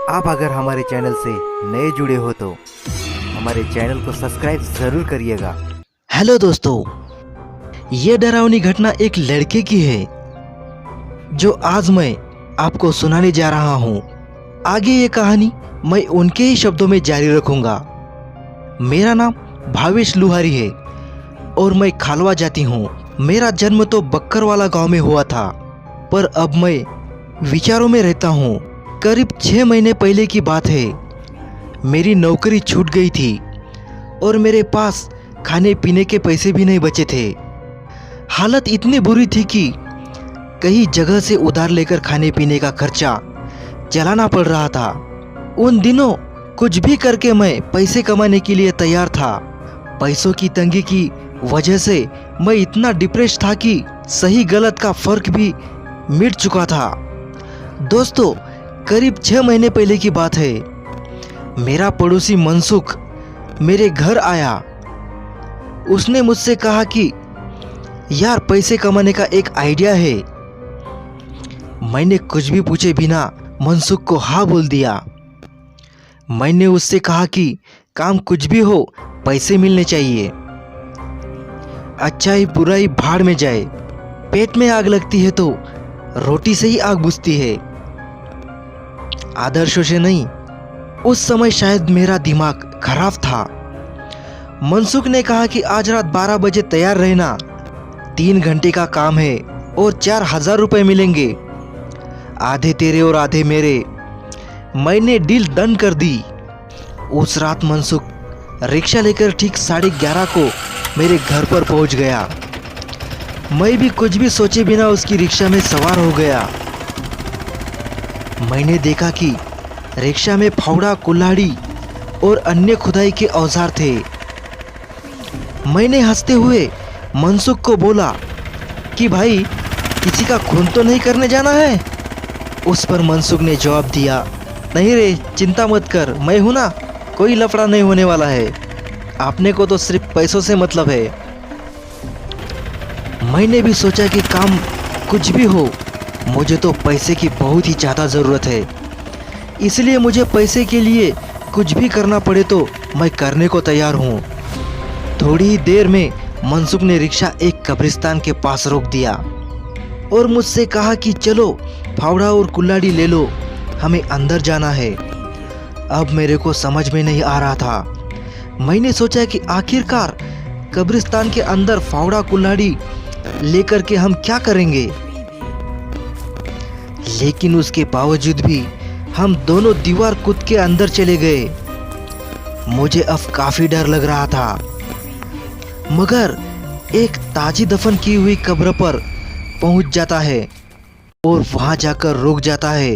आप अगर हमारे चैनल से नए जुड़े हो तो हमारे चैनल को सब्सक्राइब जरूर करिएगा। हेलो दोस्तों, ये डरावनी घटना एक लड़के की है जो आज मैं आपको सुनाने जा रहा हूँ। आगे ये कहानी मैं उनके ही शब्दों में जारी रखूंगा। मेरा नाम भावेश लुहारी है और मैं खालवा जाती हूँ। मेरा जन्म तो बक्करवाला गांव में हुआ था, पर अब मैं विचारों में रहता हूँ। करीब 6 महीने पहले की बात है। मेरी नौकरी छूट गई थी और मेरे पास खाने पीने के पैसे भी नहीं बचे थे। हालत इतनी बुरी थी कि कई जगह से उधार लेकर खाने पीने का खर्चा चलाना पड़ रहा था। उन दिनों कुछ भी करके मैं पैसे कमाने के लिए तैयार था। पैसों की तंगी की वजह से मैं इतना डिप्रेस था कि सही गलत का फर्क भी मिट चुका था। दोस्तों, करीब 6 महीने पहले की बात है। मेरा पड़ोसी मनसुख मेरे घर आया। उसने मुझसे कहा कि यार, पैसे कमाने का एक आइडिया है। मैंने कुछ भी पूछे बिना मनसुख को हाँ बोल दिया। मैंने उससे कहा कि काम कुछ भी हो, पैसे मिलने चाहिए। अच्छाई बुराई भाड़ में जाए। पेट में आग लगती है तो रोटी से ही आग बुझती है, आदर्शों से नहीं। उस समय शायद मेरा दिमाग खराब था। मनसुख ने कहा कि आज रात 12 बजे तैयार रहना। 3 घंटे का काम है और 4000 रुपये मिलेंगे, आधे तेरे और आधे मेरे। मैंने डील डन कर दी। उस रात मनसुख रिक्शा लेकर ठीक 11:30 को मेरे घर पर पहुंच गया। मैं भी कुछ भी सोचे बिना उसकी रिक्शा में सवार हो गया। मैंने देखा कि रिक्शा में फावड़ा, कुल्हाड़ी और अन्य खुदाई के औजार थे। मैंने हंसते हुए मनसुख को बोला कि भाई, किसी का खून तो नहीं करने जाना है। उस पर मनसुख ने जवाब दिया, नहीं रे, चिंता मत कर, मैं हूं ना, कोई लफड़ा नहीं होने वाला है। आपने को तो सिर्फ पैसों से मतलब है। मैंने भी सोचा कि काम कुछ भी हो, मुझे तो पैसे की बहुत ही ज़्यादा ज़रूरत है, इसलिए मुझे पैसे के लिए कुछ भी करना पड़े तो मैं करने को तैयार हूँ। थोड़ी ही देर में मनसुख ने रिक्शा एक कब्रिस्तान के पास रोक दिया और मुझसे कहा कि चलो फावड़ा और कुल्हाड़ी ले लो, हमें अंदर जाना है। अब मेरे को समझ में नहीं आ रहा था। मैंने सोचा कि आखिरकार कब्रिस्तान के अंदर फावड़ा कुल्हाड़ी लेकर के हम क्या करेंगे, लेकिन उसके बावजूद भी हम दोनों दीवार कूद के अंदर चले गए। मुझे अब काफी डर लग रहा था, मगर एक ताजी दफन की हुई कब्र पर पहुंच जाता है और वहां जाकर रुक जाता है।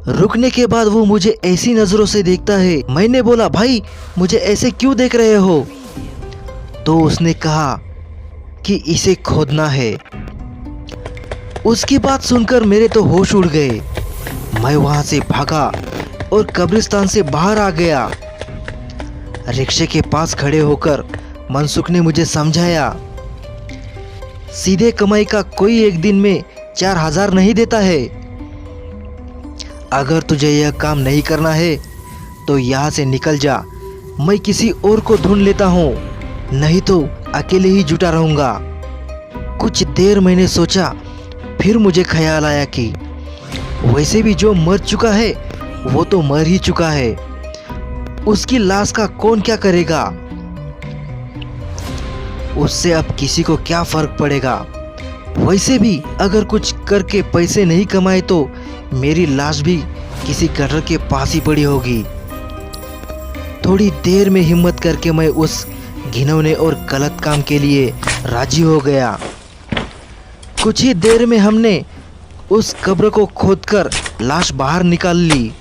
रुकने के बाद वो मुझे ऐसी नजरों से देखता है। मैंने बोला, भाई मुझे ऐसे क्यों देख रहे हो? तो उसने कहा कि इसे खोदना है। उसकी बात सुनकर मेरे तो होश उड़ गए। मैं वहां से भागा और कब्रिस्तान से बाहर आ गया। रिक्शे के पास खड़े होकर मनसुख ने मुझे समझाया, सीधे कमाई का कोई एक दिन में 4000 नहीं देता है। अगर तुझे यह काम नहीं करना है तो यहाँ से निकल जा, मैं किसी और को ढूंढ लेता हूँ, नहीं तो अकेले ही जुटा रहूंगा। कुछ देर मैंने सोचा, फिर मुझे ख्याल आया कि वैसे भी जो मर चुका है वो तो मर ही चुका है, उसकी लाश का कौन क्या करेगा, उससे अब किसी को क्या फर्क पड़ेगा। वैसे भी अगर कुछ करके पैसे नहीं कमाए तो मेरी लाश भी किसी गटर के पास ही पड़ी होगी। थोड़ी देर में हिम्मत करके मैं उस घिनौने और गलत काम के लिए राजी हो गया। कुछ ही देर में हमने उस कब्र को खोदकर लाश बाहर निकाल ली।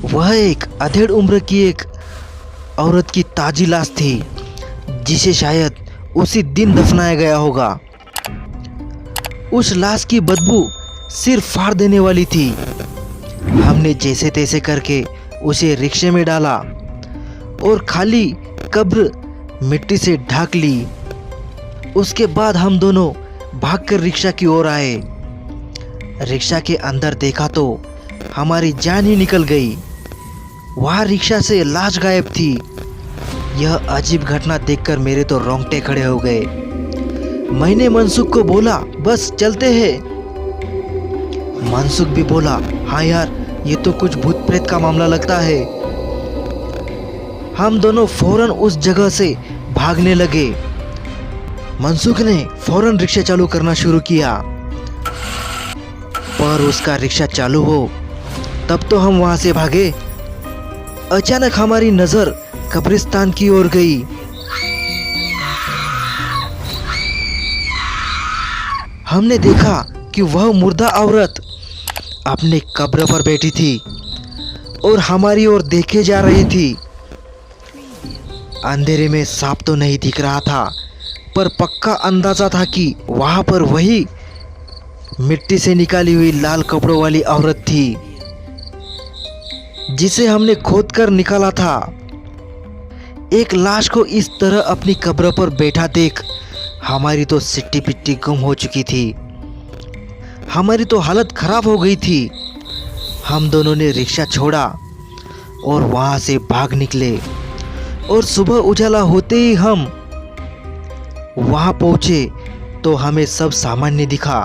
वह एक अधेड़ उम्र की एक औरत की ताजी लाश थी, जिसे शायद उसी दिन दफनाया गया होगा। उस लाश की बदबू सिर फाड़ देने वाली थी। हमने जैसे तैसे करके उसे रिक्शे में डाला और खाली कब्र मिट्टी से ढक ली। उसके बाद हम दोनों भागकर रिक्शा की ओर आए। रिक्शा के अंदर देखा तो हमारी जान ही निकल गई। वहाँ रिक्शा से लाश गायब थी। यह अजीब घटना देखकर मेरे तो रोंगटे खड़े हो गए। मैंने मनसुख को बोला, बस चलते हैं। मनसुख भी बोला, हाँ यार, ये तो कुछ भूत प्रेत का मामला लगता है। हम दोनों फौरन उस जगह से भागने लगे। मनसुख ने फौरन रिक्शा चालू करना शुरू किया, पर उसका रिक्शा चालू हो तब तो हम वहां से भागे। अचानक हमारी नजर कब्रिस्तान की ओर गई। हमने देखा कि वह मुर्दा औरत अपने कब्र पर बैठी थी और हमारी ओर देखे जा रही थी। अंधेरे में सांप तो नहीं दिख रहा था, पर पक्का अंदाजा था कि वहां पर वही मिट्टी से निकाली हुई लाल कपड़ों वाली औरत थी जिसे हमने खोदकर निकाला था। एक लाश को इस तरह अपनी कब्र पर बैठा देख हमारी तो सिट्टी पिट्टी गुम हो चुकी थी। हमारी तो हालत खराब हो गई थी। हम दोनों ने रिक्शा छोड़ा और वहां से भाग निकले और सुबह उजाला होते ही हम वहां पहुंचे तो हमें सब सामान्य दिखा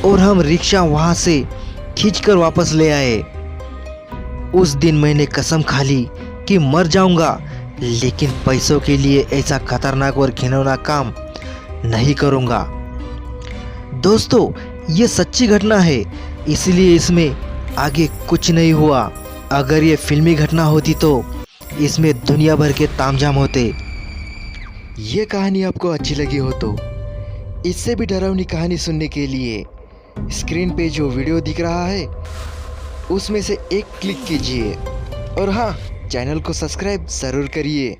और हम रिक्शा वहां से खींचकर वापस ले आए। उस दिन मैंने कसम खा ली कि मर जाऊंगा, लेकिन पैसों के लिए ऐसा खतरनाक और घिनौना काम नहीं करूंगा। दोस्तों, ये सच्ची घटना है, इसलिए इसमें आगे कुछ नहीं हुआ। अगर ये फिल्मी घटना होती तो इसमें दुनिया भर के तामझाम होते। ये कहानी आपको अच्छी लगी हो तो इससे भी डरावनी कहानी सुनने के लिए स्क्रीन पे जो वीडियो दिख रहा है उसमें से एक क्लिक कीजिए और हाँ, चैनल को सब्सक्राइब ज़रूर करिए।